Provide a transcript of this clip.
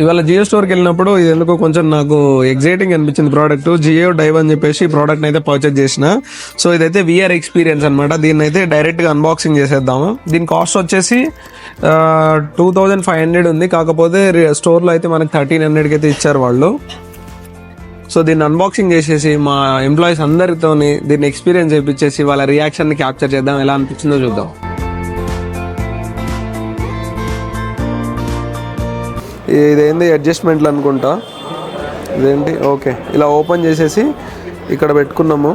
ఇవాళ జియో స్టోర్కి వెళ్ళినప్పుడు ఇది ఎందుకో కొంచెం నాకు ఎగ్జైటింగ్ అనిపించింది ప్రోడక్ట్. జియో డైవ్ అని చెప్పేసి ఈ ప్రోడక్ట్ అయితే పర్చేజ్ చేసిన. సో ఇదైతే విఆర్ ఎక్స్పీరియన్స్ అనమాట. దీన్ని అయితే డైరెక్ట్గా అన్బాక్సింగ్ చేసేద్దాము. దీని కాస్ట్ వచ్చేసి 2500 ఉంది. కాకపోతే స్టోర్లో అయితే మనకి 1300కి అయితే ఇచ్చారు వాళ్ళు. సో దీన్ని అన్బాక్సింగ్ చేసేసి మా ఎంప్లాయీస్ అందరితోని దీన్ని ఎక్స్పీరియన్స్ చేయించేసి వాళ్ళ రియాక్షన్ని క్యాప్చర్ చేద్దాం, ఎలా అనిపించిందో చూద్దాం. ఇదేంటి అడ్జస్ట్మెంట్లు అనుకుంటా, ఇదేంటి ఓకే ఇలా ఓపెన్ చేసేసి ఇక్కడ పెట్టుకున్నాము.